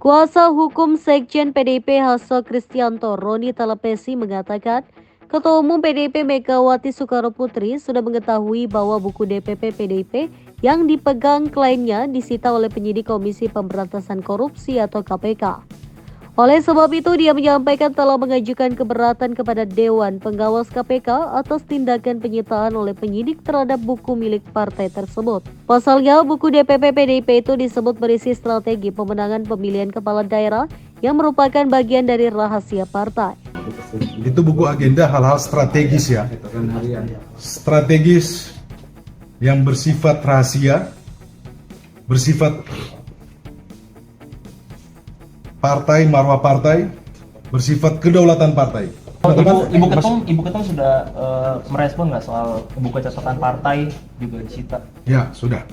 Kuasa hukum Sekjen PDIP Hasto Kristianto Roni Talapesi mengatakan, Ketua Umum PDIP Megawati Soekarnoputri sudah mengetahui bahwa buku DPP PDIP yang dipegang kliennya disita oleh penyidik Komisi Pemberantasan Korupsi atau KPK. Oleh sebab itu, dia menyampaikan telah mengajukan keberatan kepada Dewan Pengawas KPK atas tindakan penyitaan oleh penyidik terhadap buku milik partai tersebut. Pasalnya, buku DPP PDIP itu disebut berisi strategi pemenangan pemilihan kepala daerah yang merupakan bagian dari rahasia partai. Itu buku agenda hal-hal strategis ya. Strategis yang bersifat rahasia, bersifat partai, marwah partai, bersifat kedaulatan partai. Ibu Ketum sudah merespon nggak soal buku catatan partai juga disita? Ya, sudah.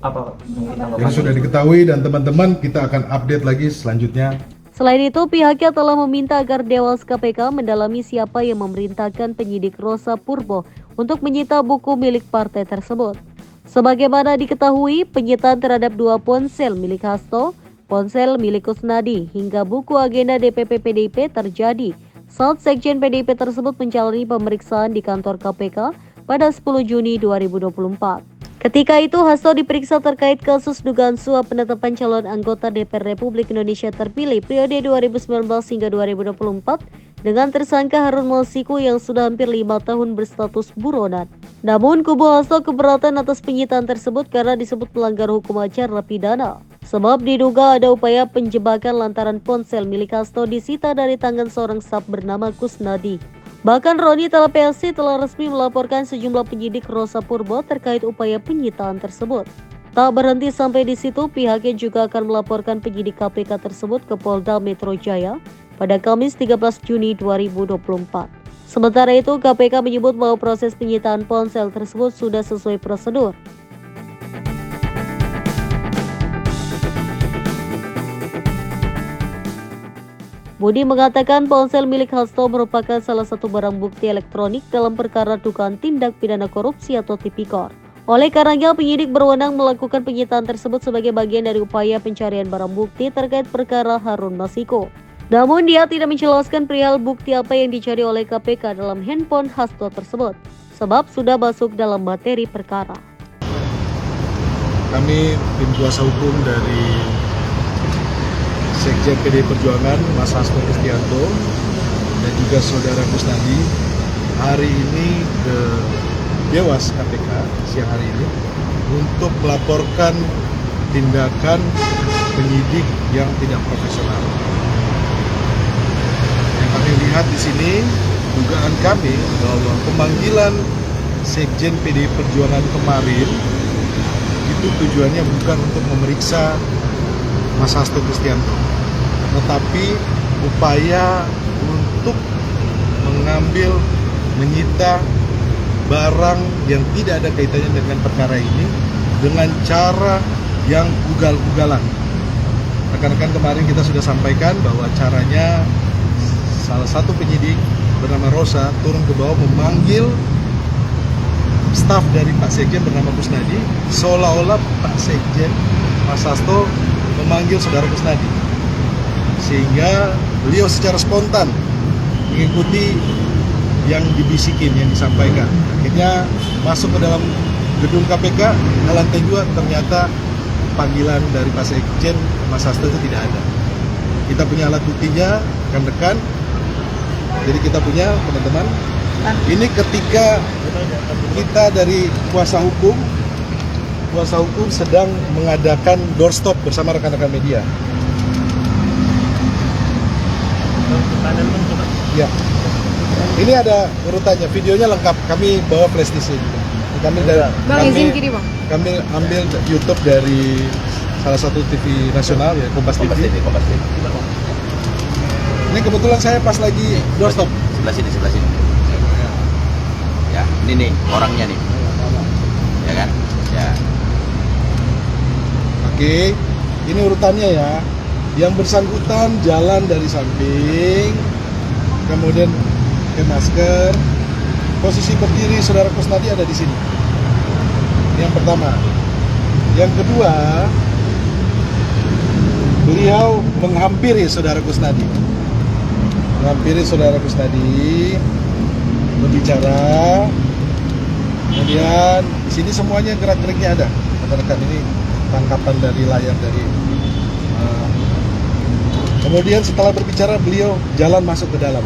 Apa mungkin Yang sudah diketahui dan teman-teman kita akan update lagi selanjutnya. Selain itu, pihaknya telah meminta agar Dewas KPK mendalami siapa yang memerintahkan penyidik Rosa Purbo untuk menyita buku milik partai tersebut. Sebagaimana diketahui, penyitaan terhadap 2 ponsel milik Hasto, ponsel milik Kusnadi, hingga buku agenda DPP PDIP terjadi saat Sekjen PDIP tersebut menjalani pemeriksaan di kantor KPK pada 10 Juni 2024. Ketika itu, Hasto diperiksa terkait kasus dugaan suap penetapan calon anggota DPR Republik Indonesia terpilih periode 2019 hingga 2024 dengan tersangka Harun Masiku yang sudah hampir 5 tahun berstatus buronan. Namun, kubu Hasto keberatan atas penyitaan tersebut karena disebut melanggar hukum acara pidana. Sebab diduga ada upaya penjebakan lantaran ponsel milik Hasto disita dari tangan seorang staf bernama Kusnadi. Bahkan Roni Talapesi telah resmi melaporkan sejumlah penyidik Rosa Purbo terkait upaya penyitaan tersebut. Tak berhenti sampai di situ, pihaknya juga akan melaporkan penyidik KPK tersebut ke Polda Metro Jaya pada Kamis 13 Juni 2024. Sementara itu, KPK menyebut bahwa proses penyitaan ponsel tersebut sudah sesuai prosedur. Budi mengatakan ponsel milik Hasto merupakan salah satu barang bukti elektronik dalam perkara dugaan tindak pidana korupsi atau tipikor. Oleh karenanya, penyidik berwenang melakukan penyitaan tersebut sebagai bagian dari upaya pencarian barang bukti terkait perkara Harun Masiku. Namun dia tidak menjelaskan perihal bukti apa yang dicari oleh KPK dalam handphone Hasto tersebut, sebab sudah masuk dalam materi perkara. Kami tim kuasa hukum dari Sekjen PDI Perjuangan, Mas Hasto Kristianto, dan juga Saudara Kusnadi, hari ini ke Dewas KPK siang hari ini untuk melaporkan tindakan penyidik yang tidak profesional. Yang kami lihat di sini, dugaan kami bahwa pemanggilan Sekjen PDI Perjuangan kemarin itu tujuannya bukan untuk memeriksa Mas Hasto Kristianto, tetapi upaya untuk mengambil, menyita barang yang tidak ada kaitannya dengan perkara ini dengan cara yang ugal-ugalan. Rekan-rekan, kemarin kita sudah sampaikan bahwa caranya salah satu penyidik bernama Rosa turun ke bawah memanggil staf dari Pak Sekjen bernama Kusnadi, seolah-olah Pak Sekjen Mas Hasto memanggil Saudara Kusnadi, sehingga beliau secara spontan mengikuti yang dibisikin, yang disampaikan. Akhirnya masuk ke dalam gedung KPK, ke lantai 2, ternyata panggilan dari Pak Sekjen Mas Hasto itu tidak ada. Kita punya alat buktinya, rekan-rekan. Jadi kita punya, teman-teman, ini ketika kita dari kuasa hukum sedang mengadakan doorstop bersama rekan-rekan media. Ya, ini ada urutannya, videonya lengkap. Kami bawa flash disk ini. Kami ambil YouTube dari salah satu TV nasional, ya, Kompas TV. Ini kebetulan saya pas lagi doorstop. Sebelah sini. Ya, ini nih orangnya nih. Ya kan? Ya. Oke, ini urutannya ya. Yang bersangkutan jalan dari samping, kemudian pakai masker. Posisi berdiri Saudara Kusnadi ada di sini. Yang pertama. Yang kedua, beliau menghampiri saudara Kusnadi. Berbicara. Kemudian di sini semuanya gerak-geriknya ada. Rekan-rekan, ini tangkapan dari layar dari. Kemudian setelah berbicara beliau jalan masuk ke dalam.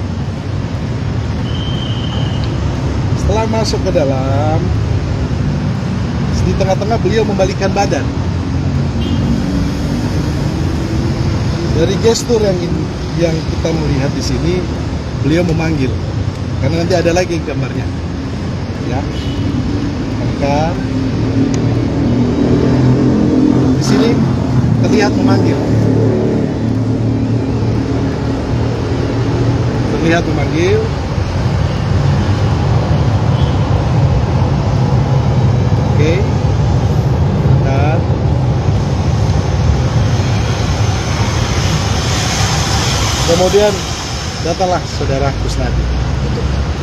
Setelah masuk ke dalam, di tengah-tengah beliau membalikkan badan. Dari gestur yang kita melihat di sini, beliau memanggil. Karena nanti ada lagi gambarnya. Ya. Maka di sini terlihat memanggil. Oke. Nah. Kemudian datanglah saudara Kusnadi.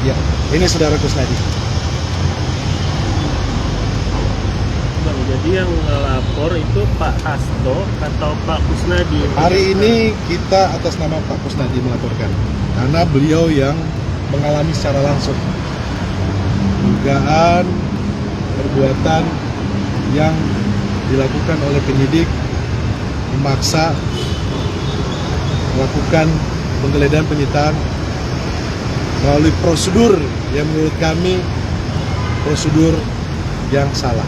Ya, ini saudara Kusnadi. Bang, jadi yang lapor itu Pak Hasto atau Pak Kusnadi? Hari ini kita atas nama Pak Kusnadi melaporkan karena beliau yang mengalami secara langsung dugaan perbuatan yang dilakukan oleh penyidik memaksa melakukan penggeledahan penyitaan melalui prosedur yang menurut kami prosedur yang salah.